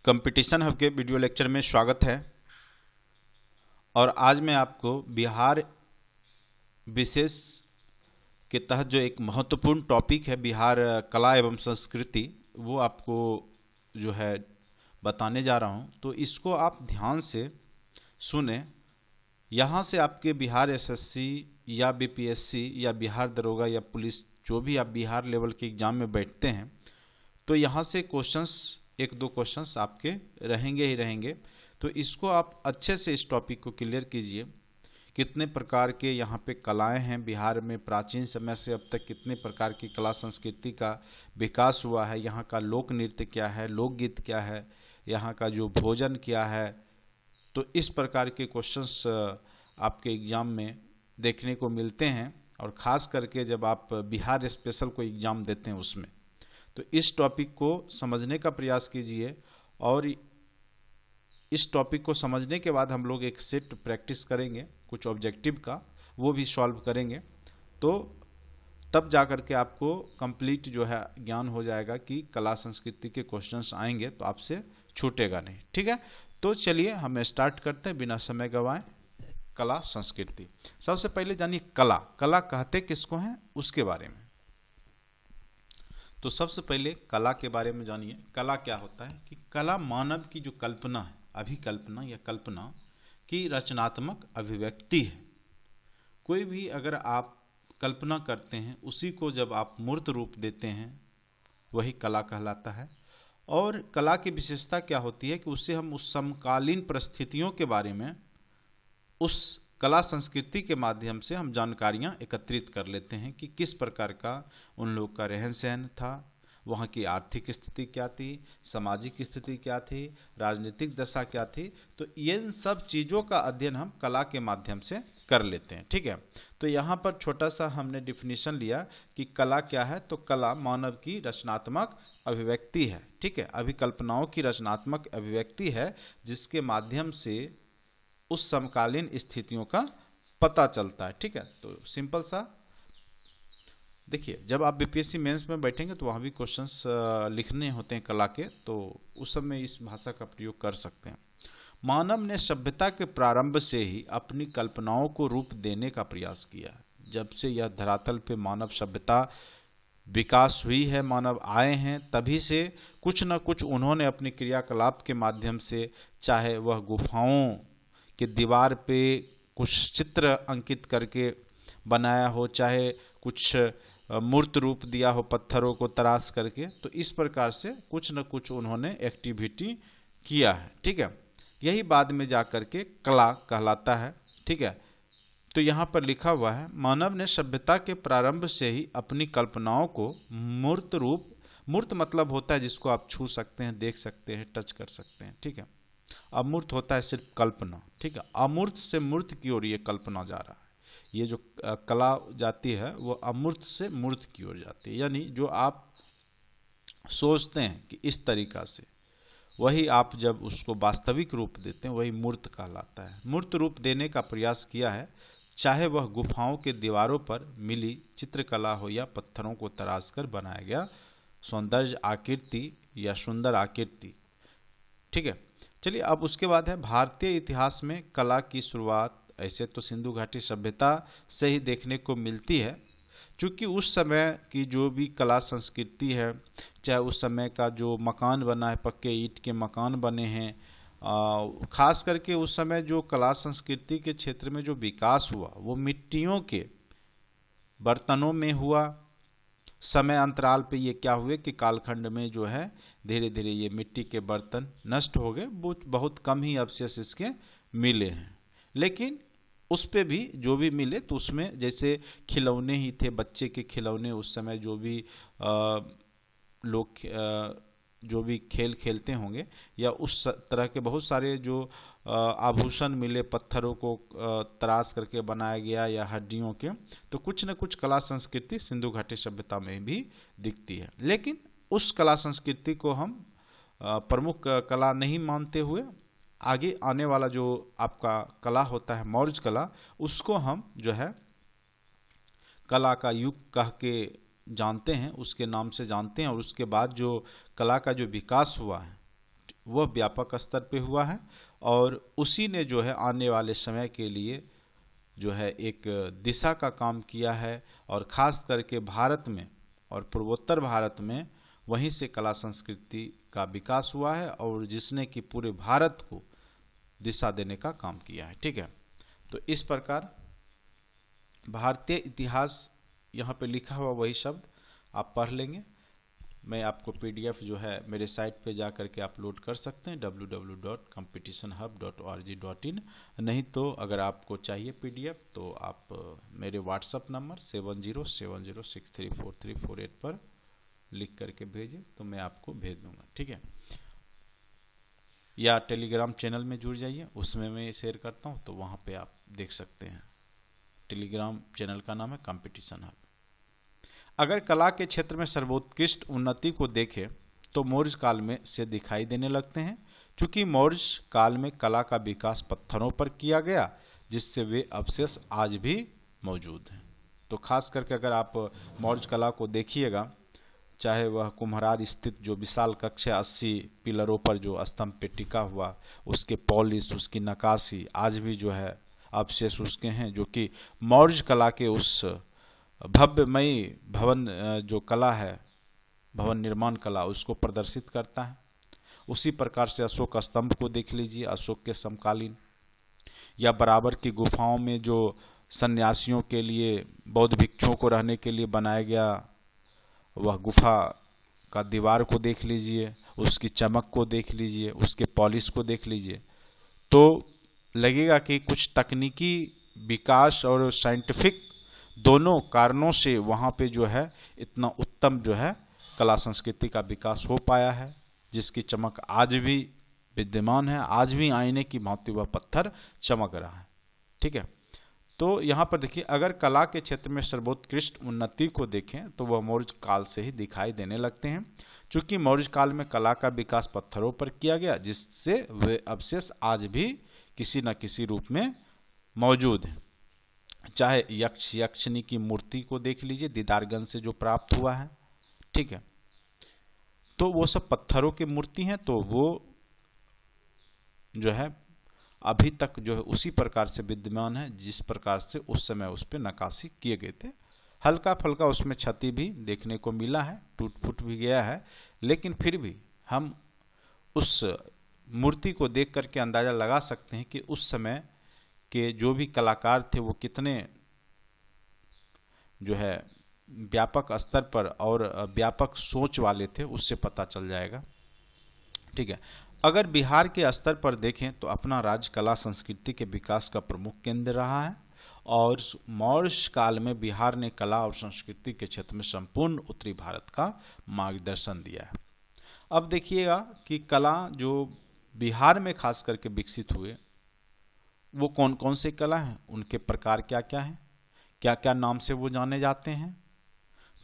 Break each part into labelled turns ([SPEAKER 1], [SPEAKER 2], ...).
[SPEAKER 1] Competition hub के video lecture में स्वागत है। और आज मैं आपको बिहार विशेष के तहत जो एक महत्वपूर्ण टॉपिक है बिहार कला एवं संस्कृति, वो आपको जो है बताने जा रहा हूँ। तो इसको आप ध्यान से सुने। यहाँ से आपके बिहार एसएससी या बीपीएससी या बिहार दरोगा या पुलिस, जो भी आप बिहार लेवल के एग्ज़ाम में बैठते हैं, तो यहाँ से क्वेश्चंस एक दो क्वेश्चंस आपके रहेंगे ही रहेंगे। तो इसको आप अच्छे से इस टॉपिक को क्लियर कीजिए। कितने प्रकार के यहाँ पे कलाएं हैं बिहार में, प्राचीन समय से अब तक कितने प्रकार की कला संस्कृति का विकास हुआ है, यहाँ का लोक नृत्य क्या है, लोकगीत क्या है, यहाँ का जो भोजन क्या है। तो इस प्रकार के क्वेश्चंस आपके एग्ज़ाम में देखने को मिलते हैं, और ख़ास करके जब आप बिहार स्पेशल को एग्ज़ाम देते हैं उसमें। तो इस टॉपिक को समझने का प्रयास कीजिए, और इस टॉपिक को समझने के बाद हम लोग एक सेट प्रैक्टिस करेंगे कुछ ऑब्जेक्टिव का, वो भी सॉल्व करेंगे। तो तब जा कर के आपको कंप्लीट जो है ज्ञान हो जाएगा कि कला संस्कृति के क्वेश्चंस आएंगे तो आपसे छूटेगा नहीं। ठीक है, तो चलिए हम स्टार्ट करते हैं बिना समय गंवाए। कला संस्कृति, सबसे पहले जानिए कला। कला कहते किसको हैं उसके बारे में। तो सबसे पहले कला के बारे में जानिए। कला क्या होता है कि कला मानव की जो कल्पना है, अभिकल्पना या कल्पना की रचनात्मक अभिव्यक्ति है। कोई भी अगर आप कल्पना करते हैं, उसी को जब आप मूर्त रूप देते हैं, वही कला कहलाता है। और कला की विशेषता क्या होती है कि उससे हम उस समकालीन परिस्थितियों के बारे में उस कला संस्कृति के माध्यम से हम जानकारियां एकत्रित कर लेते हैं कि किस प्रकार का उन लोग का रहन सहन था, वहाँ की आर्थिक स्थिति क्या थी, सामाजिक स्थिति क्या थी, राजनीतिक दशा क्या थी। तो ये सब चीज़ों का अध्ययन हम कला के माध्यम से कर लेते हैं। ठीक है, तो यहाँ पर छोटा सा हमने डिफिनीशन लिया कि कला क्या है। तो कला मानव की रचनात्मक अभिव्यक्ति है। ठीक है, अभिकल्पनाओं की रचनात्मक अभिव्यक्ति है, जिसके माध्यम से उस समकालीन स्थितियों का पता चलता है। ठीक है, तो सिंपल सा देखिए, जब आप बीपीएससी मेंस में बैठेंगे तो वहाँ भी क्वेश्चंस लिखने होते हैं कला के, तो उस समय इस भाषा का प्रयोग कर सकते हैं। मानव ने सभ्यता के प्रारंभ से ही अपनी कल्पनाओं को रूप देने का प्रयास किया है। जब से यह धरातल पे मानव सभ्यता विकास हुई है, मानव आए हैं, तभी से कुछ न कुछ उन्होंने अपने क्रियाकलाप के माध्यम से, चाहे वह गुफाओं कि दीवार पे कुछ चित्र अंकित करके बनाया हो, चाहे कुछ मूर्त रूप दिया हो पत्थरों को तराश करके, तो इस प्रकार से कुछ न कुछ उन्होंने एक्टिविटी किया है। ठीक है, यही बाद में जा कर के कला कहलाता है। ठीक है, तो यहाँ पर लिखा हुआ है, मानव ने सभ्यता के प्रारंभ से ही अपनी कल्पनाओं को मूर्त रूप, मूर्त मतलब होता है जिसको आप छू सकते हैं, देख सकते हैं, टच कर सकते हैं। ठीक है, अमूर्त होता है सिर्फ कल्पना। ठीक है, अमूर्त से मूर्त की ओर ये कल्पना जा रहा है। ये जो कला जाती है वो अमूर्त से मूर्त की ओर जाती है, यानी जो आप सोचते हैं कि इस तरीका से, वही आप जब उसको वास्तविक रूप देते हैं वही मूर्त कहलाता है। मूर्त रूप देने का प्रयास किया है, चाहे वह गुफाओं के दीवारों पर मिली चित्रकला हो या पत्थरों को तराश कर बनाया गया सौंदर्य आकृति या सुंदर आकृति। ठीक है, चलिए अब उसके बाद है भारतीय इतिहास में कला की शुरुआत। ऐसे तो सिंधु घाटी सभ्यता से ही देखने को मिलती है, क्योंकि उस समय की जो भी कला संस्कृति है, चाहे उस समय का जो मकान बना है, पक्के ईंट के मकान बने हैं, खास करके उस समय जो कला संस्कृति के क्षेत्र में जो विकास हुआ वो मिट्टियों के बर्तनों में हुआ। समय अंतराल पे ये क्या हुए कि कालखंड में जो है धीरे धीरे ये मिट्टी के बर्तन नष्ट हो गए, बहुत कम ही अवशेष इसके मिले हैं। लेकिन उस पे भी जो भी मिले तो उसमें जैसे खिलौने ही थे, बच्चे के खिलौने, उस समय जो भी लोग जो भी खेल खेलते होंगे, या उस तरह के बहुत सारे जो आभूषण मिले पत्थरों को तराश करके बनाया गया या हड्डियों के, तो कुछ न कुछ कला संस्कृति सिंधु घाटी सभ्यता में भी दिखती है। लेकिन उस कला संस्कृति को हम प्रमुख कला नहीं मानते हुए आगे आने वाला जो आपका कला होता है मौर्य कला, उसको हम जो है कला का युग कह के जानते हैं, उसके नाम से जानते हैं। और उसके बाद जो कला का जो विकास हुआ है वह व्यापक स्तर पे हुआ है और उसी ने जो है आने वाले समय के लिए जो है एक दिशा का काम किया है और ख़ास करके भारत में और पूर्वोत्तर भारत में वहीं से कला संस्कृति का विकास हुआ है और जिसने कि पूरे भारत को दिशा देने का काम किया है। ठीक है, तो इस प्रकार भारतीय इतिहास यहाँ पे लिखा हुआ वही शब्द आप पढ़ लेंगे। मैं आपको पीडीएफ जो है मेरे साइट पे जा करके अपलोड कर सकते हैं www.competitionhub.org.in। नहीं तो अगर आपको चाहिए पीडीएफ तो आप मेरे व्हाट्सअप नंबर 7070634348 पर लिख करके भेजें तो मैं आपको भेज दूंगा। ठीक है, या टेलीग्राम चैनल में जुड़ जाइए, उसमें मैं शेयर करता हूँ तो वहाँ पे आप देख सकते हैं। टेलीग्राम चैनल का नाम है कंपटीशन हब। अगर कला के क्षेत्र में सर्वोत्कृष्ट उन्नति को देखें तो मौर्य काल में से दिखाई देने लगते हैं। चूंकि मौर्य काल में कला का विकास पत्थरों पर किया गया जिससे वे अवशेष आज भी मौजूद हैं। तो खास करके अगर आप मौर्य कला को देखिएगा, चाहे वह कुम्हरार स्थित जो विशाल कक्षा 80 पिलरों पर जो स्तंभ पे टिका हुआ, उसके पॉलिश, उसकी नक्काशी आज भी जो है अवशेष उसके हैं, जो कि मौर्य कला के उस भव्यमयी भवन जो कला है, भवन निर्माण कला, उसको प्रदर्शित करता है। उसी प्रकार से अशोक स्तंभ को देख लीजिए, अशोक के समकालीन, या बराबर की गुफाओं में जो सन्यासियों के लिए, बौद्ध भिक्षुओं को रहने के लिए बनाया गया वह गुफा का दीवार को देख लीजिए, उसकी चमक को देख लीजिए, उसके पॉलिश को देख लीजिए, तो लगेगा कि कुछ तकनीकी विकास और साइंटिफिक दोनों कारणों से वहाँ पे जो है इतना उत्तम जो है कला संस्कृति का विकास हो पाया है, जिसकी चमक आज भी विद्यमान है। आज भी आईने की भांति वह पत्थर चमक रहा है। ठीक है, तो यहाँ पर देखिए, अगर कला के क्षेत्र में सर्वोत्कृष्ट उन्नति को देखें तो वह मौर्य काल से ही दिखाई देने लगते हैं। चूंकि मौर्य काल में कला का विकास पत्थरों पर किया गया जिससे वे अवशेष आज भी किसी न किसी रूप में मौजूद हैं। चाहे यक्ष यक्षिणी की मूर्ति को देख लीजिए, दीदारगंज से जो प्राप्त हुआ है। ठीक है, तो वो सब पत्थरों की मूर्ति हैं, तो वो जो है अभी तक जो है उसी प्रकार से विद्यमान है जिस प्रकार से उस समय उस पर नक्काशी किए गए थे। हल्का फल्का उसमें क्षति भी देखने को मिला है, टूट फूट भी गया है, लेकिन फिर भी हम उस मूर्ति को देख करके अंदाजा लगा सकते हैं कि उस समय के जो भी कलाकार थे वो कितने जो है व्यापक स्तर पर और व्यापक सोच वाले थे, उससे पता चल जाएगा। ठीक है, अगर बिहार के स्तर पर देखें तो अपना राज्य कला संस्कृति के विकास का प्रमुख केंद्र रहा है और मौर्य काल में बिहार ने कला और संस्कृति के क्षेत्र में संपूर्ण उत्तरी भारत का मार्गदर्शन दिया है। अब देखिएगा कि कला जो बिहार में खास करके विकसित हुए वो कौन कौन से कला हैं, उनके प्रकार क्या क्या हैं, क्या क्या नाम से वो जाने जाते हैं।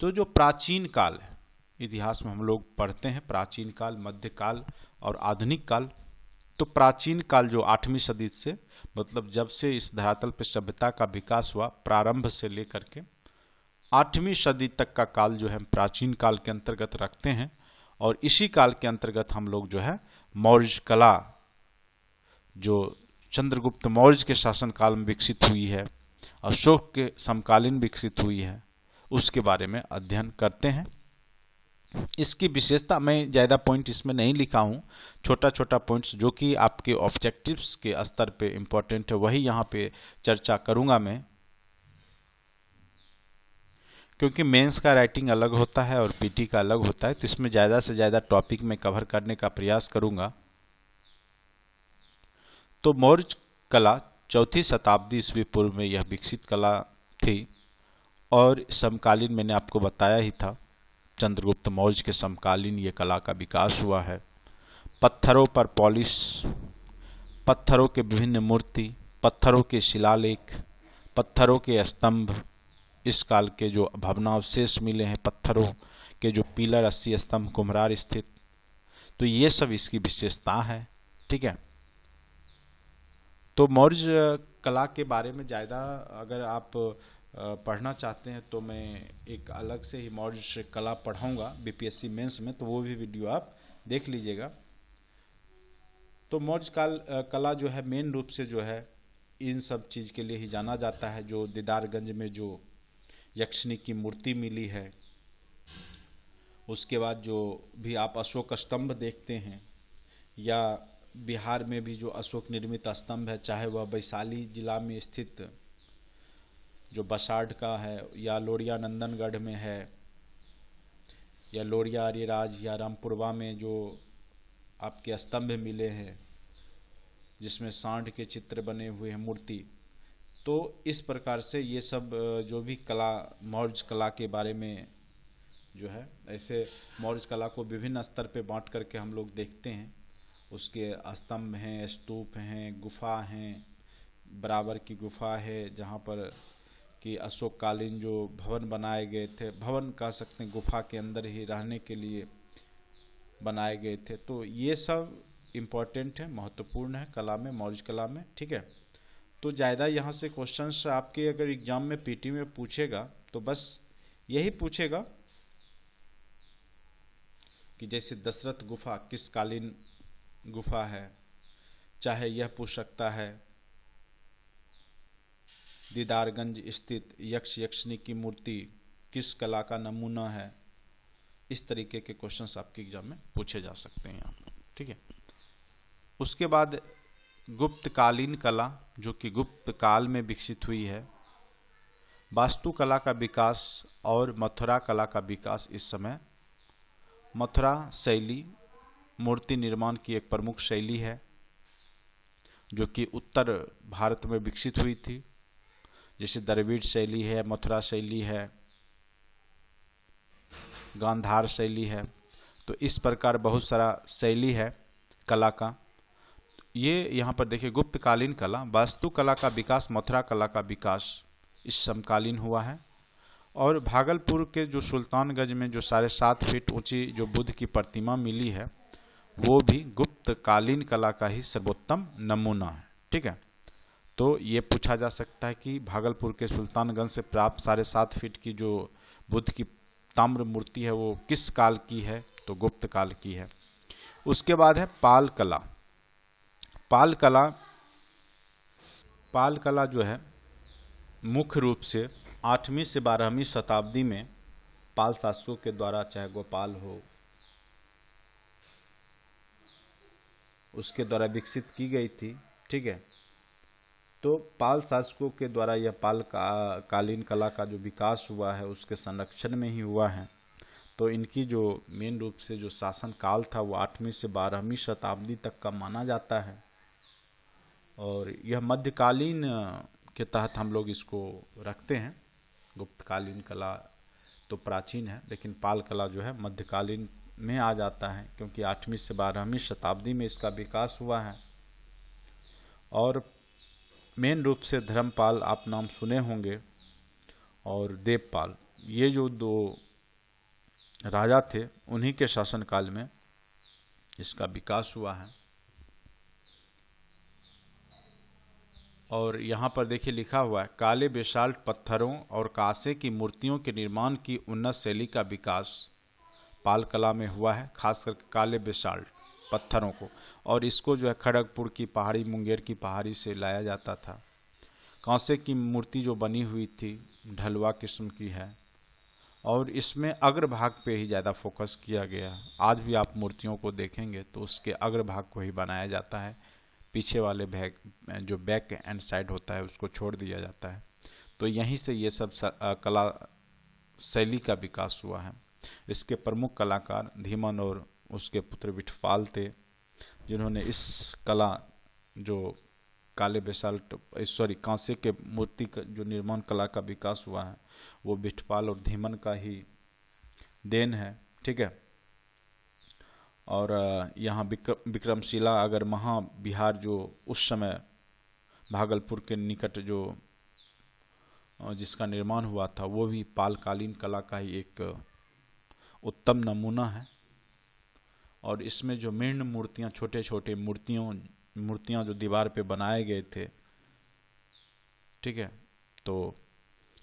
[SPEAKER 1] तो जो प्राचीन काल है, इतिहास में हम लोग पढ़ते हैं प्राचीन काल, मध्यकाल और आधुनिक काल। तो प्राचीन काल जो 8वीं सदी से, मतलब जब से इस धरातल पर सभ्यता का विकास हुआ, प्रारंभ से लेकर के 8वीं सदी तक का काल जो है प्राचीन काल के अंतर्गत रखते हैं। और इसी काल के अंतर्गत हम लोग जो है मौर्य कला जो चंद्रगुप्त मौर्य के शासनकाल में विकसित हुई है, अशोक के समकालीन विकसित हुई है, उसके बारे में अध्ययन करते हैं। इसकी विशेषता, मैं ज़्यादा पॉइंट इसमें नहीं लिखा हूँ, छोटा छोटा पॉइंट्स जो कि आपके ऑब्जेक्टिव्स के स्तर पे इम्पोर्टेंट है वही यहाँ पे चर्चा करूँगा मैं, क्योंकि मेंस का राइटिंग अलग होता है और पीटी का अलग होता है, तो इसमें ज़्यादा से ज़्यादा टॉपिक में कवर करने का प्रयास करूँगा। तो मौर्य कला 4वीं शताब्दी ईस्वी पूर्व में यह विकसित कला थी और समकालीन मैंने आपको बताया ही था, चंद्रगुप्त मौर्य के समकालीन ये कला का विकास हुआ है। पत्थरों पर पॉलिश, पत्थरों के विभिन्न मूर्ति, पत्थरों के शिलालेख, पत्थरों के स्तंभ, इस काल के जो भग्नावशेष मिले हैं, पत्थरों के जो पिलर 80 स्तंभ कुम्हरार स्थित, तो ये सब इसकी विशेषता है। ठीक है, तो मौर्य कला के बारे में ज़्यादा अगर आप पढ़ना चाहते हैं तो मैं एक अलग से ही मौर्य कला पढ़ाऊँगा बीपीएससी मेंस में, तो वो भी वीडियो आप देख लीजिएगा। तो मौर्य काल कला जो है मेन रूप से जो है इन सब चीज़ के लिए ही जाना जाता है। जो दीदारगंज में जो यक्षिणी की मूर्ति मिली है, उसके बाद जो भी आप अशोक स्तंभ देखते हैं, या बिहार में भी जो अशोक निर्मित स्तंभ है, चाहे वह वैशाली जिला में स्थित जो बसाड का है, या लोरिया नंदनगढ़ में है, या लोरिया अरिराज या रामपुरवा में जो आपके स्तंभ मिले हैं जिसमें सांड के चित्र बने हुए हैं, मूर्ति। तो इस प्रकार से ये सब जो भी कला, मौर्य कला के बारे में जो है, ऐसे मौर्य कला को विभिन्न स्तर पे बांट करके हम लोग देखते हैं। उसके स्तंभ हैं, स्तूप हैं, गुफा हैं, बराबर की गुफा है जहाँ पर कि अशोककालीन जो भवन बनाए गए थे, भवन कह सकते हैं, गुफा के अंदर ही रहने के लिए बनाए गए थे। तो ये सब इम्पोर्टेंट है, महत्वपूर्ण है कला में, मौर्य कला में। ठीक है, तो ज़्यादा यहाँ से क्वेश्चंस आपके अगर एग्जाम में पीटी में पूछेगा तो बस यही पूछेगा कि जैसे दशरथ गुफा किस कालीन गुफा है, चाहे यह पूछ सकता है दीदारगंज स्थित यक्ष यक्षिणी की मूर्ति किस कला का नमूना है। इस तरीके के क्वेश्चंस आपके एग्जाम में पूछे जा सकते हैं यहाँ। ठीक है, उसके बाद गुप्तकालीन कला जो कि गुप्त काल में विकसित हुई है, वास्तुकला का विकास और मथुरा कला का विकास। इस समय मथुरा शैली मूर्ति निर्माण की एक प्रमुख शैली है जो कि उत्तर भारत में विकसित हुई थी। जैसे द्रविड़ शैली है, मथुरा शैली है, गांधार शैली है। तो इस प्रकार बहुत सारा शैली है कला का। ये यहाँ पर देखिए, गुप्तकालीन कला, वास्तुकला का विकास, मथुरा कला का विकास इस समकालीन हुआ है। और भागलपुर के जो सुल्तानगंज में जो 7.5 फीट ऊंची जो बुद्ध की प्रतिमा मिली है, वो भी गुप्तकालीन कला का ही सर्वोत्तम नमूना है। ठीक है, तो ये पूछा जा सकता है कि भागलपुर के सुल्तानगंज से प्राप्त 7.5 फीट की जो बुद्ध की ताम्र मूर्ति है वो किस काल की है, तो गुप्त काल की है। उसके बाद है पाल कला। पाल कला जो है मुख्य रूप से 8वीं से 12वीं शताब्दी में पाल शासकों के द्वारा, चाहे गोपाल हो, उसके द्वारा विकसित की गई थी। ठीक है, तो पाल शासकों के द्वारा यह पाल कालीन कला का जो विकास हुआ है उसके संरक्षण में ही हुआ है। तो इनकी जो मेन रूप से जो शासन काल था वो 8वीं से 12वीं शताब्दी तक का माना जाता है। और यह मध्यकालीन के तहत हम लोग इसको रखते हैं। गुप्तकालीन कला तो प्राचीन है, लेकिन पाल कला जो है मध्यकालीन में आ जाता है, क्योंकि 8वीं से 12वीं शताब्दी में इसका विकास हुआ है। और मेन रूप से धर्मपाल आप नाम सुने होंगे, और देवपाल, ये जो 2 राजा थे, उन्हीं के शासनकाल में इसका विकास हुआ है। और यहाँ पर देखिए लिखा हुआ है, काले बेसाल्ट पत्थरों और कांसे की मूर्तियों के निर्माण की उन्नत शैली का विकास पाल कला में हुआ है, खासकर काले बेसाल्ट पत्थरों को। और इसको जो है खड़गपुर की पहाड़ी, मुंगेर की पहाड़ी से लाया जाता था। कांसे की मूर्ति जो बनी हुई थी ढलवा किस्म की है, और इसमें अग्रभाग पे ही ज़्यादा फोकस किया गया। आज भी आप मूर्तियों को देखेंगे तो उसके अग्रभाग को ही बनाया जाता है, पीछे वाले भाग जो बैक एंड साइड होता है उसको छोड़ दिया जाता है। तो यहीं से ये सब कला शैली का विकास हुआ है। इसके प्रमुख कलाकार धीमन और उसके पुत्र विठपाल थे, जिन्होंने इस कला जो काले बेसाल्ट कांसे के मूर्ति का जो निर्माण कला का विकास हुआ है वो विठपाल और धीमन का ही देन है। ठीक है, और यहाँ विक्रमशिला अगर महाविहार जो उस समय भागलपुर के निकट जो जिसका निर्माण हुआ था वो भी पालकालीन कला का ही एक उत्तम नमूना है। और इसमें जो मृण मूर्तियाँ, छोटे छोटे मूर्तियाँ जो दीवार पे बनाए गए थे, ठीक है, तो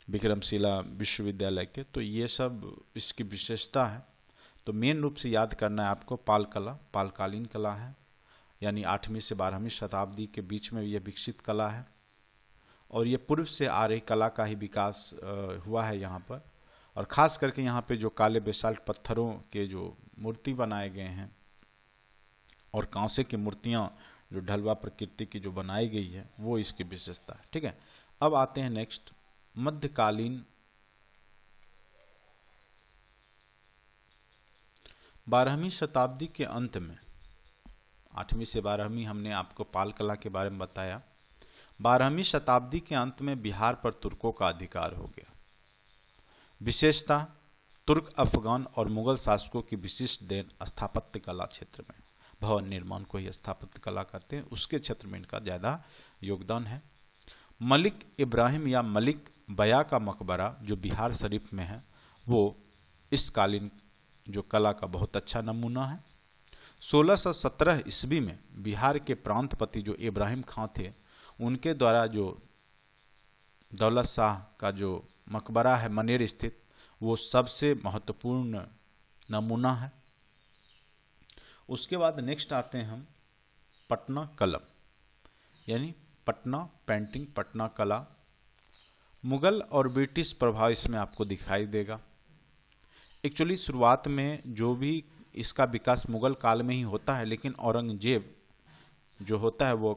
[SPEAKER 1] विक्रमशिला विश्वविद्यालय के, तो ये सब इसकी विशेषता है। तो मेन रूप से याद करना है आपको, पाल कला पालकालीन कला है। यानी 8वीं से 12वीं शताब्दी के बीच में यह विकसित कला है और ये पूर्व से आ रही कला का ही विकास हुआ है यहाँ पर। और ख़ास करके यहाँ पे जो काले बेसाल्ट पत्थरों के जो मूर्ति बनाए गए हैं और कांसे की मूर्तियाँ जो ढलवा प्रकृति की जो बनाई गई है वो इसकी विशेषता है। ठीक है, अब आते हैं नेक्स्ट मध्यकालीन 12वीं शताब्दी के अंत में। 8वीं से 12वीं हमने आपको पाल कला के बारे में बताया। 12वीं शताब्दी के अंत में बिहार पर तुर्कों का अधिकार हो गया। विशेषता तुर्क, अफगान और मुगल शासकों की विशिष्ट देन स्थापत्य कला क्षेत्र में, भवन निर्माण को ही स्थापत्य कला कहते हैं, उसके क्षेत्र में इनका ज़्यादा योगदान है। मलिक इब्राहिम या मलिक बया का मकबरा जो बिहार शरीफ में है वो इस कालीन जो कला का बहुत अच्छा नमूना है। 1617 ईस्वी में बिहार के प्रांतपति जो इब्राहिम खां थे उनके द्वारा जो दौलत शाह का जो मकबरा है मनेर स्थित, वो सबसे महत्वपूर्ण नमूना है। उसके बाद नेक्स्ट आते हैं हम पटना कलम, यानी पटना पेंटिंग, पटना कला। मुगल और ब्रिटिश प्रभाव इसमें आपको दिखाई देगा। एक्चुअली शुरुआत में जो भी इसका विकास मुगल काल में ही होता है, लेकिन औरंगजेब जो होता है वो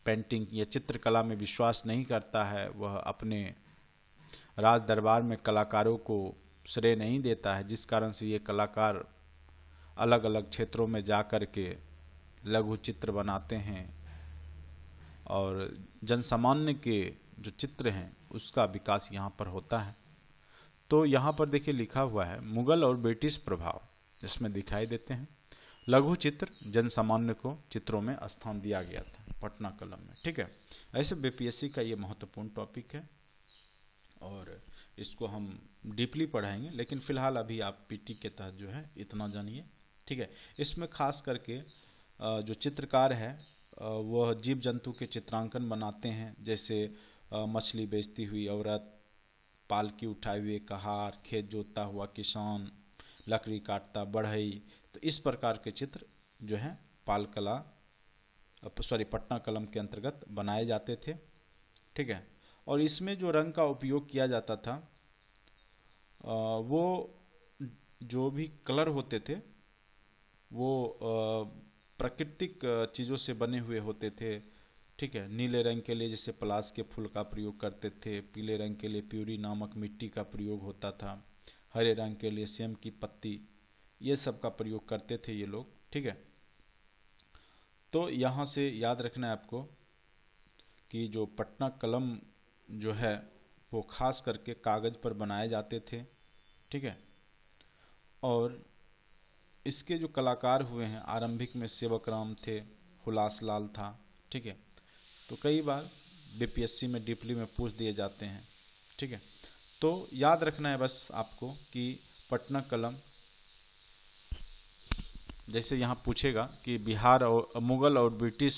[SPEAKER 1] पेंटिंग या चित्रकला में विश्वास नहीं करता है। वह अपने राज दरबार में कलाकारों को श्रेय नहीं देता है, जिस कारण से ये कलाकार अलग अलग क्षेत्रों में जा कर के लघु चित्र बनाते हैं और जनसामान्य के जो चित्र हैं उसका विकास यहाँ पर होता है। तो यहाँ पर देखिए लिखा हुआ है मुगल और ब्रिटिश प्रभाव इसमें दिखाई देते हैं। लघु चित्र जनसामान्य को चित्रों में स्थान दिया गया था पटना कलम में। ठीक है, ऐसे बीपीएससी का ये महत्वपूर्ण टॉपिक है और इसको हम डीपली पढ़ाएंगे, लेकिन फिलहाल अभी आप पीटी के तहत जो है इतना जानिए। ठीक है, इसमें खास करके जो चित्रकार है वह जीव जंतु के चित्रांकन बनाते हैं, जैसे मछली बेचती हुई औरत, पालकी उठाए हुए कहार, खेत जोतता हुआ किसान, लकड़ी काटता बढ़ई। तो इस प्रकार के चित्र जो है पटना कलम के अंतर्गत बनाए जाते थे। ठीक है, और इसमें जो रंग का उपयोग किया जाता था वो जो भी कलर होते थे वो प्राकृतिक चीज़ों से बने हुए होते थे। ठीक है, नीले रंग के लिए जैसे पलाश के फूल का प्रयोग करते थे, पीले रंग के लिए प्यूरी नामक मिट्टी का प्रयोग होता था, हरे रंग के लिए सेम की पत्ती, ये सब का प्रयोग करते थे ये लोग। ठीक है, तो यहाँ से याद रखना है आपको कि जो पटना कलम जो है वो खास करके कागज़ पर बनाए जाते थे। ठीक है, और इसके जो कलाकार हुए हैं आरंभिक में सेवक राम थे, हुलास लाल था। ठीक है, तो कई बार बीपीएससी में डीपली में पूछ दिए जाते हैं। ठीक है, तो याद रखना है बस आपको कि पटना कलम, जैसे यहाँ पूछेगा कि बिहार और मुगल और ब्रिटिश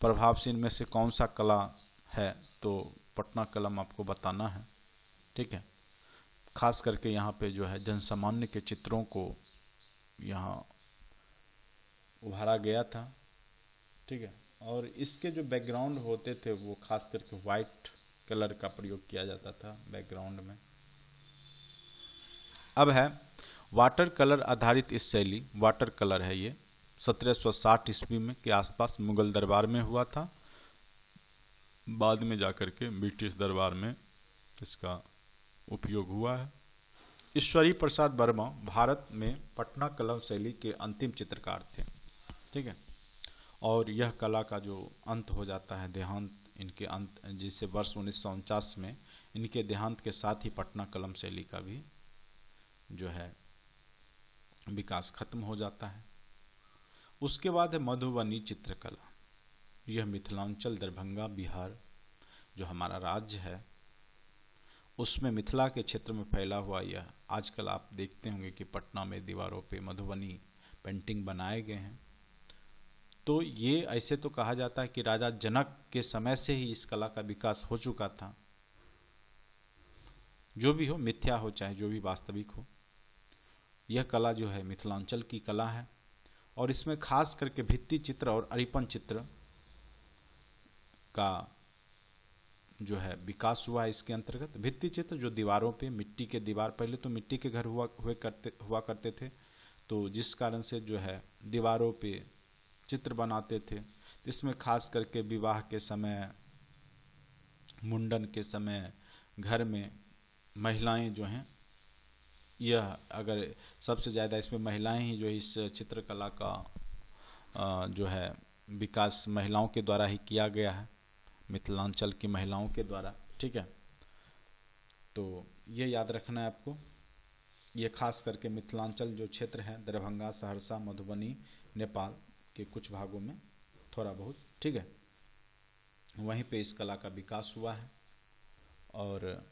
[SPEAKER 1] प्रभाव से इनमें से कौन सा कला है, तो पटना कलम आपको बताना है। ठीक है, खास करके यहाँ पे जो है जनसामान्य के चित्रों को यहाँ उभारा गया था। ठीक है, और इसके जो बैकग्राउंड होते थे वो खास करके वाइट कलर का प्रयोग किया जाता था बैकग्राउंड में। अब है वाटर कलर आधारित इस शैली, वाटर कलर है ये 1760 ईस्वी में के आसपास मुगल दरबार में हुआ था, बाद में जाकर के ब्रिटिश दरबार में इसका उपयोग हुआ है। ईश्वरी प्रसाद वर्मा भारत में पटना कलम शैली के अंतिम चित्रकार थे। ठीक है, और यह कला का जो अंत हो जाता है, देहांत इनके अंत, जिसे वर्ष 1949 में इनके देहांत के साथ ही पटना कलम शैली का भी जो है विकास खत्म हो जाता है। उसके बाद है मधुबनी चित्रकला। यह मिथिलांचल, दरभंगा, बिहार जो हमारा राज्य है उसमें मिथिला के क्षेत्र में फैला हुआ यह, आजकल आप देखते होंगे कि पटना में दीवारों पे मधुबनी पेंटिंग बनाए गए हैं। तो ये ऐसे तो कहा जाता है कि राजा जनक के समय से ही इस कला का विकास हो चुका था। जो भी हो, मिथ्या हो चाहे जो भी वास्तविक हो, यह कला जो है मिथिलांचल की कला है और इसमें खास करके भित्ति चित्र और अरिपन चित्र का जो है विकास हुआ है। इसके अंतर्गत भित्ति चित्र जो दीवारों पे मिट्टी के दीवार, पहले तो मिट्टी के घर हुआ करते थे, तो जिस कारण से जो है दीवारों पे चित्र बनाते थे। इसमें खास करके विवाह के समय, मुंडन के समय घर में महिलाएं जो हैं, यह अगर सबसे ज़्यादा इसमें महिलाएं ही जो इस चित्रकला का जो है विकास महिलाओं के द्वारा ही किया गया है, मिथिलांचल की महिलाओं के द्वारा। ठीक है, तो ये याद रखना है आपको। ये खास करके मिथिलांचल जो क्षेत्र है, दरभंगा, सहरसा, मधुबनी, नेपाल के कुछ भागों में थोड़ा बहुत, ठीक है, वहीं पे इस कला का विकास हुआ है। और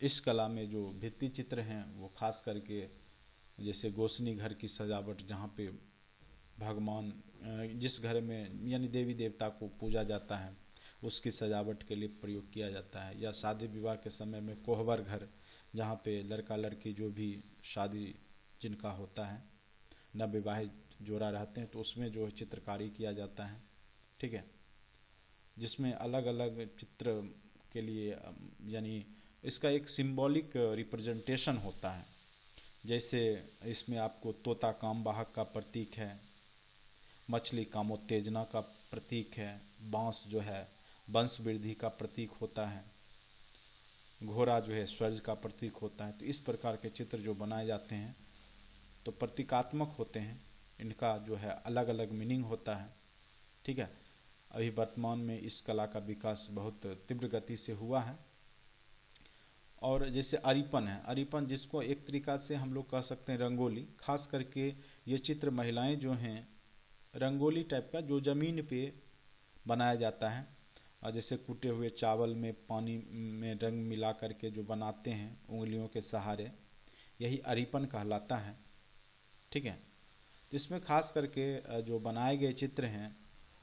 [SPEAKER 1] इस कला में जो भित्ति चित्र हैं वो खास करके जैसे गोसनी घर की सजावट, जहाँ पे भगवान जिस घर में यानी देवी देवता को पूजा जाता है उसकी सजावट के लिए प्रयोग किया जाता है। या शादी विवाह के समय में कोहबर घर, जहाँ पे लड़का लड़की जो भी शादी जिनका होता है, नवविवाहित जोड़ा रहते हैं, तो उसमें जो चित्रकारी किया जाता है। ठीक है, जिसमें अलग अलग चित्र के लिए यानी इसका एक सिंबॉलिक रिप्रेजेंटेशन होता है। जैसे इसमें आपको तोता कामवाहक का प्रतीक है, मछली कामोत्तेजना का प्रतीक है, बांस जो है वंश वृद्धि का प्रतीक होता है, घोड़ा जो है स्वर्ग का प्रतीक होता है। तो इस प्रकार के चित्र जो बनाए जाते हैं तो प्रतीकात्मक होते हैं, इनका जो है अलग अलग मीनिंग होता है। ठीक है, अभी वर्तमान में इस कला का विकास बहुत तीव्र गति से हुआ है। और जैसे अरिपन है, अरिपन जिसको एक तरीका से हम लोग कह सकते हैं रंगोली, खास करके ये चित्र महिलाएं जो हैं रंगोली टाइप का जो ज़मीन पे बनाया जाता है, और जैसे कूटे हुए चावल में पानी में रंग मिला करके जो बनाते हैं उंगलियों के सहारे, यही अरिपन कहलाता है। ठीक है, जिसमें खास करके जो बनाए गए चित्र हैं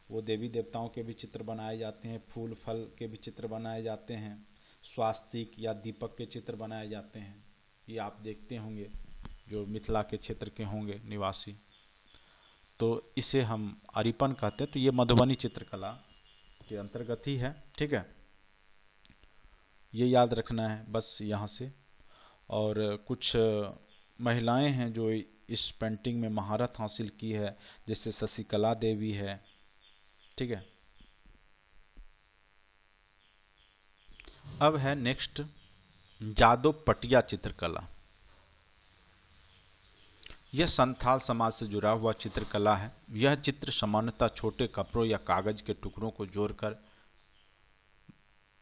[SPEAKER 1] वो देवी देवताओं के भी चित्र बनाए जाते हैं, फूल फल के भी चित्र बनाए जाते हैं, स्वास्तिक या दीपक के चित्र बनाए जाते हैं। ये आप देखते होंगे जो मिथिला के क्षेत्र के होंगे निवासी, तो इसे हम अरिपन कहते हैं। तो ये मधुबनी चित्रकला के अंतर्गत ही है। ठीक है, ये याद रखना है बस यहाँ से। और कुछ महिलाएं हैं जो इस पेंटिंग में महारत हासिल की है, जैसे शशिकला देवी है। ठीक है, अब है नेक्स्ट जादव पटिया चित्रकला। यह संथाल समाज से जुड़ा हुआ चित्रकला है। यह चित्र सामान्यतः छोटे कपड़ों या कागज के टुकड़ों को जोड़कर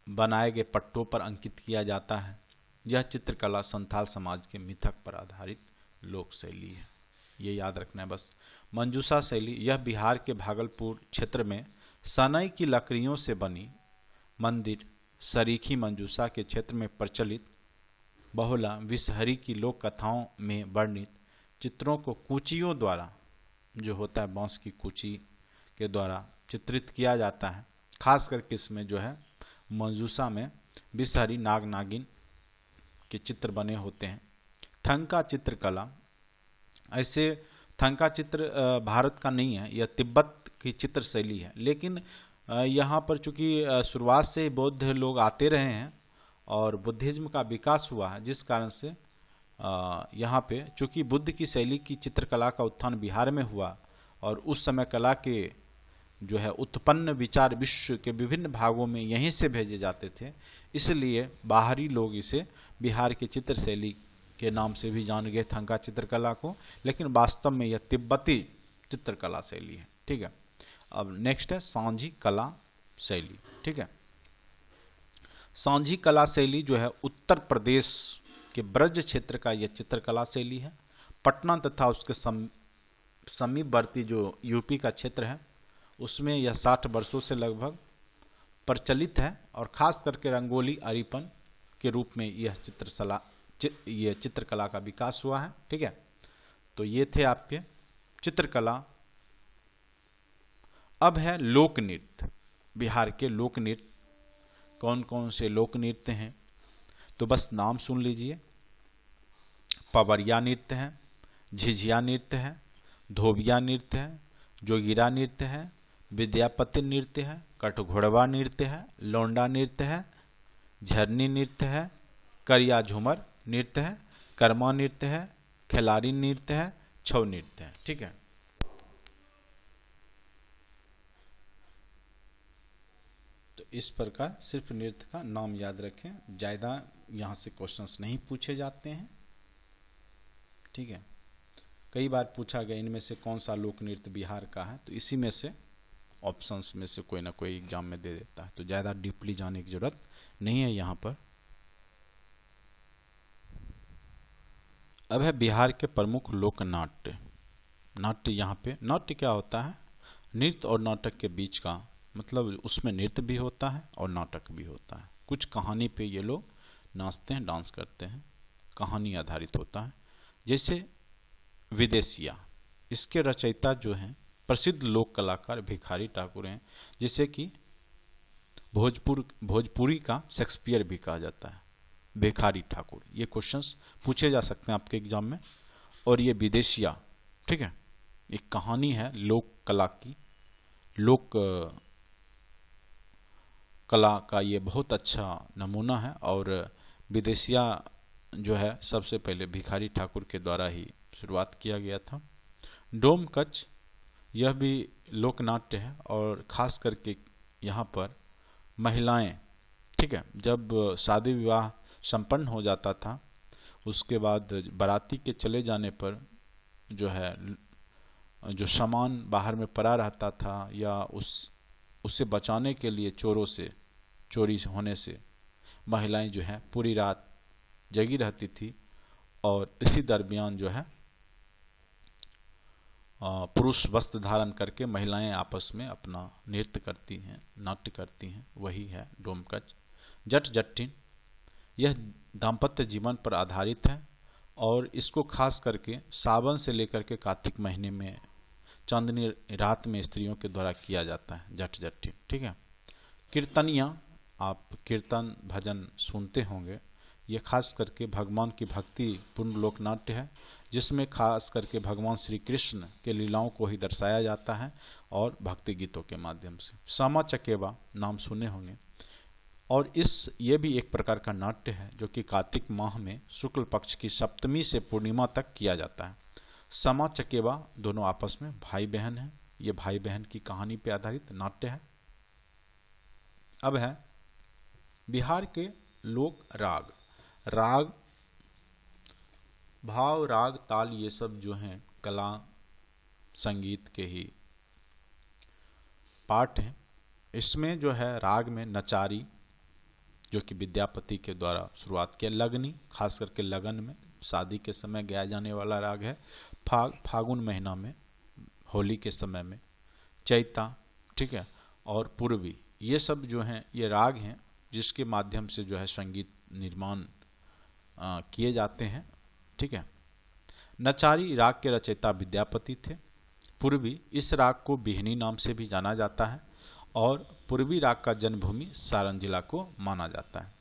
[SPEAKER 1] बनाए गए पट्टों पर अंकित किया जाता है। यह चित्रकला संथाल समाज के मिथक पर आधारित लोक शैली है, ये याद रखना है बस। मंजूसा शैली, यह बिहार के भागलपुर क्षेत्र में सनई की लकड़ियों से बनी मंदिर सरीखी मंजूसा के क्षेत्र में प्रचलित बहुला विषहरी की लोक कथाओं में वर्णित चित्रों को कूचियों द्वारा, जो होता है बांस की कूची के द्वारा चित्रित किया जाता है। खास करके इसमें जो है मंजूसा में विषहरी नाग नागिन के चित्र बने होते हैं। थंका चित्रकला, ऐसे थंका चित्र भारत का नहीं है, यह तिब्बत की चित्र शैली है। लेकिन यहाँ पर चूंकि शुरुआत से बौद्ध लोग आते रहे हैं और बुद्धिज्म का विकास हुआ है, जिस कारण से यहाँ पे चूंकि बुद्ध की शैली की चित्रकला का उत्थान बिहार में हुआ और उस समय कला के जो है उत्पन्न विचार विश्व के विभिन्न भागों में यहीं से भेजे जाते थे, इसलिए बाहरी लोग इसे बिहार की चित्र शैली के नाम से भी जान गए थंका चित्रकला को, लेकिन वास्तव में यह तिब्बती चित्रकला शैली है। ठीक है, अब नेक्स्ट है सांझी कला शैली। ठीक है, सांझी कला शैली जो है उत्तर प्रदेश के ब्रज क्षेत्र का यह चित्रकला शैली है। पटना तथा उसके समीपवर्ती जो यूपी का क्षेत्र है उसमें यह 60 वर्षों से लगभग प्रचलित है और खास करके रंगोली अरिपन के रूप में यह चित्रकला का विकास हुआ है। ठीक है, तो ये थे आपके चित्रकला। अब है लोक नृत्य। बिहार के लोक नृत्य कौन कौन से लोक नृत्य हैं, तो बस नाम सुन लीजिए। पवरिया नृत्य है, झिझिया नृत्य है, धोबिया नृत्य है, जोगिरा नृत्य है, विद्यापति नृत्य है, कटघोड़वा नृत्य है, लौंडा नृत्य है, झरनी नृत्य है, करिया झूमर नृत्य है, कर्मा नृत्य है, खिलाड़ी नृत्य है, छऊ नृत्य है। ठीक है, तो इस प्रकार सिर्फ नृत्य का नाम याद रखें, ज़्यादा यहाँ से क्वेश्चंस नहीं पूछे जाते हैं। ठीक है, कई बार पूछा गया इनमें से कौन सा लोक नृत्य बिहार का है, तो इसी में से ऑप्शंस में से कोई ना कोई एग्जाम में दे देता है, तो ज़्यादा डीपली जाने की जरूरत नहीं है यहाँ पर। अब है बिहार के प्रमुख लोक नाट्य। नाट्य, यहाँ पे नाट्य क्या होता है? नृत्य और नाटक के बीच का, मतलब उसमें नृत्य भी होता है और नाटक भी होता है। कुछ कहानी पे ये लोग नाचते हैं, डांस करते हैं, कहानी आधारित होता है। जैसे विदेशिया, इसके रचयिता जो हैं प्रसिद्ध लोक कलाकार भिखारी ठाकुर हैं, जिसे कि भोजपुरी का शेक्सपियर भी कहा जाता है, भिखारी ठाकुर। ये क्वेश्चंस पूछे जा सकते हैं आपके एग्जाम में। और ये विदेशिया, ठीक है, एक कहानी है लोक कला की, लोक कला का ये बहुत अच्छा नमूना है। और विदेशिया जो है सबसे पहले भिखारी ठाकुर के द्वारा ही शुरुआत किया गया था। डोमकच, यह भी लोकनाट्य है और खास करके यहाँ पर महिलाएं, ठीक है, जब शादी विवाह संपन्न हो जाता था, उसके बाद बाराती के चले जाने पर जो है जो सामान बाहर में पड़ा रहता था या उससे बचाने के लिए चोरों से चोरी होने से महिलाएं जो है पूरी रात जगी रहती थी। और इसी दरमियान जो है पुरुष वस्त्र धारण करके महिलाएं आपस में अपना नृत्य करती हैं, नाट्य करती हैं, वही है डोमकच। जट जट्टिन, यह दाम्पत्य जीवन पर आधारित है और इसको खास करके सावन से लेकर के कार्तिक महीने में चांदनी रात में स्त्रियों के द्वारा किया जाता है, जट जट्टिन। ठीक है, कीर्तनिया, आप कीर्तन भजन सुनते होंगे, ये खास करके भगवान की भक्ति पूर्ण लोकनाट्य है, जिसमें खास करके भगवान श्री कृष्ण के लीलाओं को ही दर्शाया जाता है और भक्ति गीतों के माध्यम से। सामा चकेवा नाम सुने होंगे, और ये भी एक प्रकार का नाट्य है जो कि कार्तिक माह में शुक्ल पक्ष की सप्तमी से पूर्णिमा तक किया जाता है। सामा चकेवा दोनों आपस में भाई बहन हैं, ये भाई बहन की कहानी पर आधारित नाट्य है। अब है बिहार के लोक राग। राग, भाव, राग, ताल, ये सब जो हैं कला संगीत के ही पार्ट हैं। इसमें जो है राग में नचारी, जो कि विद्यापति के द्वारा शुरुआत किया, लगनी, खास करके लगन में शादी के समय गाया जाने वाला राग है, फागुन महीना में होली के समय में, चैता, ठीक है, और पूर्वी, ये सब जो हैं ये राग हैं जिसके माध्यम से जो है संगीत निर्माण किए जाते हैं। ठीक है, नचारी राग के रचयिता विद्यापति थे। पूर्वी, इस राग को बिहनी नाम से भी जाना जाता है और पूर्वी राग का जन्मभूमि सारण जिला को माना जाता है।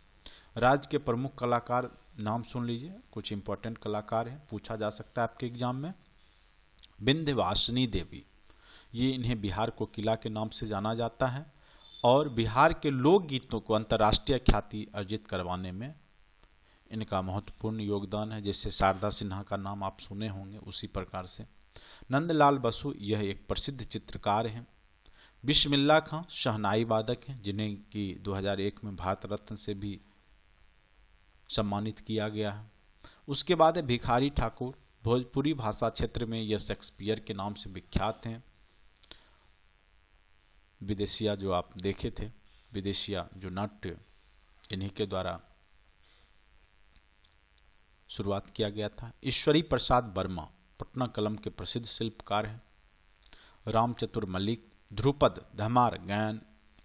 [SPEAKER 1] राज्य के प्रमुख कलाकार नाम सुन लीजिए, कुछ इंपॉर्टेंट कलाकार हैं, पूछा जा सकता है आपके एग्जाम में। विंध्यवासिनी देवी, ये इन्हें बिहार को किला के नाम से जाना जाता है और बिहार के लोकगीतों को अंतर्राष्ट्रीय ख्याति अर्जित करवाने में इनका महत्वपूर्ण योगदान है। जैसे शारदा सिन्हा का नाम आप सुने होंगे, उसी प्रकार से नंदलाल बसु, यह एक प्रसिद्ध चित्रकार हैं। बिस्मिल्लाह खां शहनाई वादक हैं, जिन्हें कि 2001 में भारत रत्न से भी सम्मानित किया गया है। उसके बाद है भिखारी ठाकुर, भोजपुरी भाषा क्षेत्र में यह शेक्सपियर के नाम से विख्यात हैं। विदेशिया जो आप देखे थे, विदेशिया जो नाट्य इन्हीं के द्वारा शुरुआत किया गया था। ईश्वरी प्रसाद वर्मा पटना कलम के प्रसिद्ध शिल्पकार हैं। रामचतुर मलिक ध्रुपद धमार गायन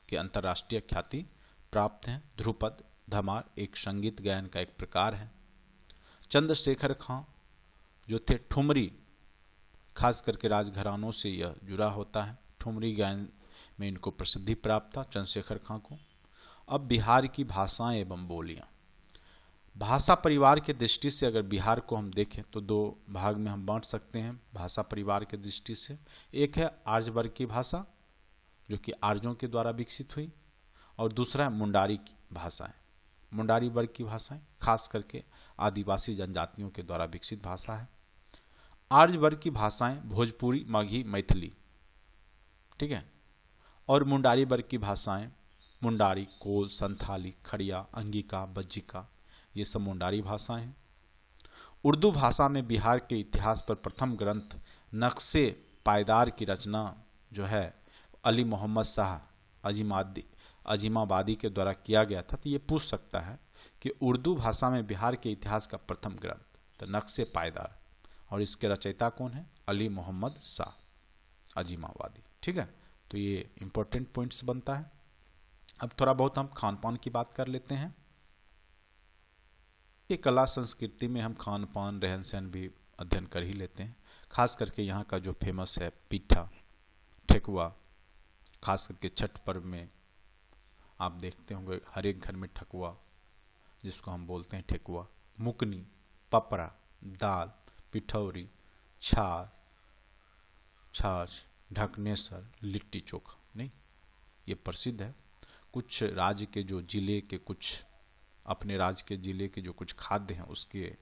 [SPEAKER 1] के अंतर्राष्ट्रीय ख्याति प्राप्त हैं। ध्रुपद धमार एक संगीत गायन का एक प्रकार है। चंद्रशेखर खां जो थे ठुमरी, खास करके राजघरानों से यह जुड़ा होता है, ठुमरी गायन में इनको प्रसिद्धि प्राप्त था चंद्रशेखर खां को। अब बिहार की भाषाएं एवं बोलियां। भाषा परिवार के दृष्टि से अगर बिहार को हम देखें तो दो भाग में हम बांट सकते हैं भाषा परिवार के दृष्टि से। एक है आर्य वर्ग की भाषा जो कि आर्यों के द्वारा विकसित हुई, और दूसरा है मुंडारी की भाषाएं, मुंडारी वर्ग की भाषाएं, खास करके आदिवासी जनजातियों के द्वारा विकसित भाषा है। आर्य वर्ग की भाषाएं भोजपुरी, मगही, मैथिली, ठीक है। और मुंडारी वर्ग की भाषाएं मुंडारी, कोल, संथाली, खड़िया, अंगिका, बज्जिका, ये सब मुंडारी भाषाएं हैं। उर्दू भाषा में बिहार के इतिहास पर प्रथम ग्रंथ नक्शे पायदार की रचना जो है अली मोहम्मद शाह अजीमाबादी के द्वारा किया गया था। तो ये पूछ सकता है कि उर्दू भाषा में बिहार के इतिहास का प्रथम ग्रंथ तो नक्शे पायदार, और इसके रचयिता कौन है? अली मोहम्मद शाह अजीमाबादी, ठीक है। तो ये इंपॉर्टेंट पॉइंट्स बनता है। अब थोड़ा बहुत हम खान पान की बात कर लेते हैं। ये कला संस्कृति में हम खान पान रहन सहन भी अध्ययन कर ही लेते हैं। खास करके यहाँ का जो फेमस है पीठा, ठेकुआ, खास करके छठ पर्व में आप देखते होंगे हर एक घर में ठकुआ, जिसको हम बोलते हैं ठेकुआ, मुकनी, पपड़ा, दाल, पिठौरी, छाछ, ढकनेसर, लिट्टी चोखा, नहीं, ये प्रसिद्ध है। कुछ राज्य के जो जिले के कुछ अपने राज्य के जिले के जो कुछ खाद्य हैं उसके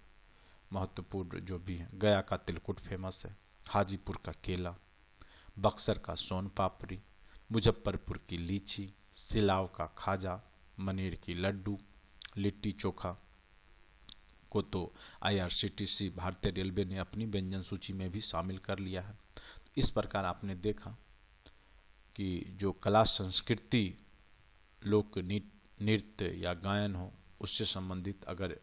[SPEAKER 1] महत्वपूर्ण जो भी हैं, गया का तिलकुट फेमस है, हाजीपुर का केला, बक्सर का सोन पापड़ी, मुजफ्फरपुर की लीची, सिलाव का खाजा, मनेर की लड्डू, लिट्टी चोखा को तो IRCTC भारतीय रेलवे ने अपनी व्यंजन सूची में भी शामिल कर लिया है। इस प्रकार आपने देखा कि जो कला संस्कृति, लोक नृत्य या गायन हो, उससे संबंधित अगर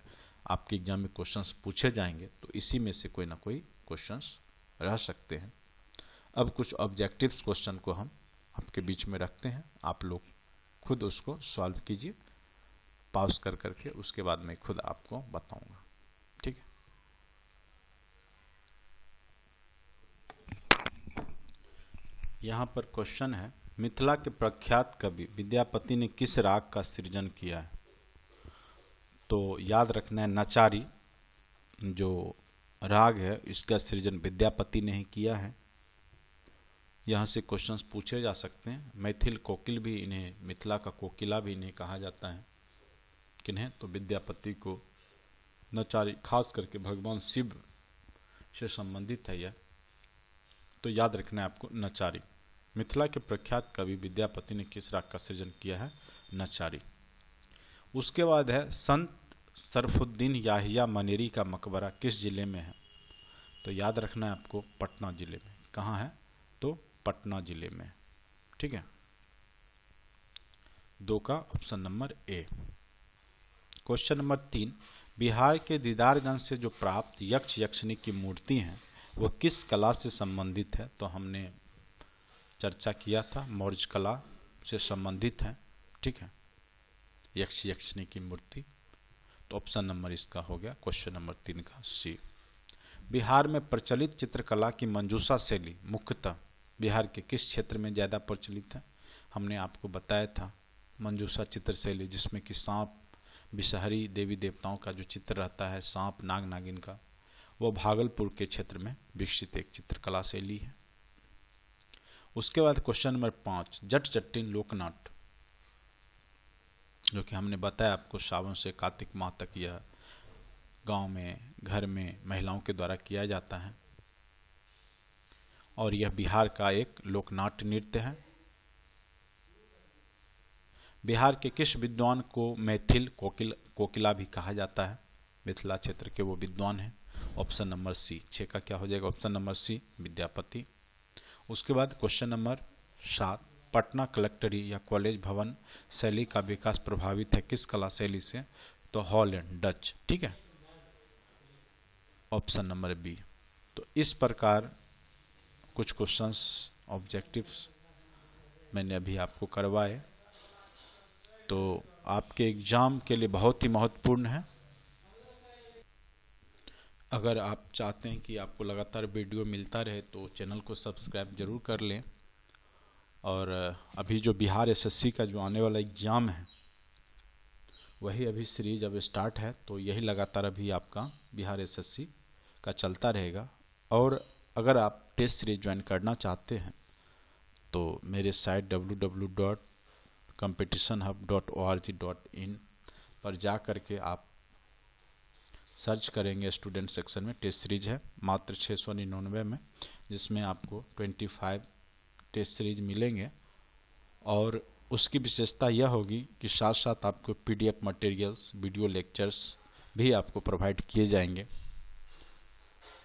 [SPEAKER 1] आपके एग्जाम में क्वेश्चंस पूछे जाएंगे तो इसी में से कोई ना कोई क्वेश्चंस रह सकते हैं। अब कुछ ऑब्जेक्टिव्स क्वेश्चन को हम आपके बीच में रखते हैं, आप लोग खुद उसको सॉल्व कीजिए, पॉज कर करके, उसके बाद मैं खुद आपको बताऊंगा, ठीक है। यहाँ पर क्वेश्चन है, मिथिला के प्रख्यात कवि विद्यापति ने किस राग का सृजन किया है? तो याद रखना है नचारी जो राग है इसका सृजन विद्यापति ने ही किया है। यहाँ से क्वेश्चंस पूछे जा सकते हैं। मैथिल कोकिल भी इन्हें, मिथिला का कोकिला भी इन्हें कहा जाता है। किन्हें? तो विद्यापति को नचारी, खास करके भगवान शिव से संबंधित है यह, तो याद रखना है आपको नचारी। मिथिला के प्रख्यात कवि विद्यापति ने किस राग का सृजन किया है? नचारी। उसके बाद है संत सरफुद्दीन याहिया मनेरी का मकबरा किस जिले में है? तो याद रखना है आपको पटना जिले में। कहाँ है? तो पटना जिले में, ठीक है। 2 का option number A. Question number 3, Bihar के दीदारगंज से जो प्राप्त यक्ष यक्षिणी की मूर्ति हैं वो किस कला से संबंधित है? तो हमने चर्चा किया था, मौर्य कला से संबंधित है, ठीक है, यक्ष यक्षिणी की मूर्ति। तो ऑप्शन नंबर इसका हो गया क्वेश्चन नंबर 3 का सी। बिहार में प्रचलित चित्रकला की मंजूषा शैली मुख्यतः बिहार के किस क्षेत्र में ज़्यादा प्रचलित है? हमने आपको बताया था मंजूषा चित्र शैली, जिसमें कि सांप, विषहरी देवी देवताओं का जो चित्र रहता है, सांप, नाग, नागिन का, वो भागलपुर के क्षेत्र में विकसित एक चित्रकला शैली है। उसके बाद क्वेश्चन नंबर 5, जट जटिन लोकनाट्य, जो कि हमने बताया आपको सावन से कार्तिक माह तक यह गांव में, घर में महिलाओं के द्वारा किया जाता है, और यह बिहार का एक लोकनाट्य नृत्य है। बिहार के किस विद्वान को मैथिल कोकिला भी कहा जाता है? मिथिला क्षेत्र के वो विद्वान हैं। ऑप्शन नंबर सी। 6 का क्या हो जाएगा? Option number C, Vidyapati. उसके बाद क्वेश्चन नंबर 7, पटना कलेक्टरी या कॉलेज भवन शैली का विकास प्रभावित है किस कला शैली से? तो हॉलैंड, डच, ठीक है, ऑप्शन नंबर बी। तो इस प्रकार कुछ क्वेश्चंस ऑब्जेक्टिव्स मैंने अभी आपको करवाए, तो आपके एग्जाम के लिए बहुत ही महत्वपूर्ण है। अगर आप चाहते हैं कि आपको लगातार वीडियो मिलता रहे तो चैनल को सब्सक्राइब जरूर कर लें। और अभी जो बिहार SSC का जो आने वाला एग्ज़ाम है वही अभी सीरीज अब स्टार्ट है, तो यही लगातार अभी आपका बिहार एसएससी का चलता रहेगा। और अगर आप टेस्ट सीरीज ज्वाइन करना चाहते हैं तो मेरे साइट www.competitionhub.org.in पर जा करके आप सर्च करेंगे, स्टूडेंट सेक्शन में टेस्ट सीरीज है मात्र 699 में, जिसमें आपको 25 टेस्ट सीरीज मिलेंगे। और उसकी विशेषता यह होगी कि साथ साथ आपको पीडीएफ मटेरियल्स, वीडियो लेक्चर्स भी आपको प्रोवाइड किए जाएंगे।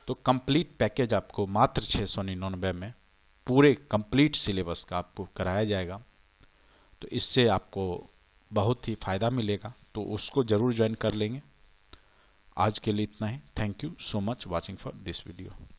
[SPEAKER 1] तो कंप्लीट पैकेज आपको मात्र 699 में पूरे कंप्लीट सिलेबस का आपको कराया जाएगा। तो इससे आपको बहुत ही फ़ायदा मिलेगा, तो उसको ज़रूर ज्वाइन कर लेंगे। आज के लिए इतना ही। Thank you so much watching for this video.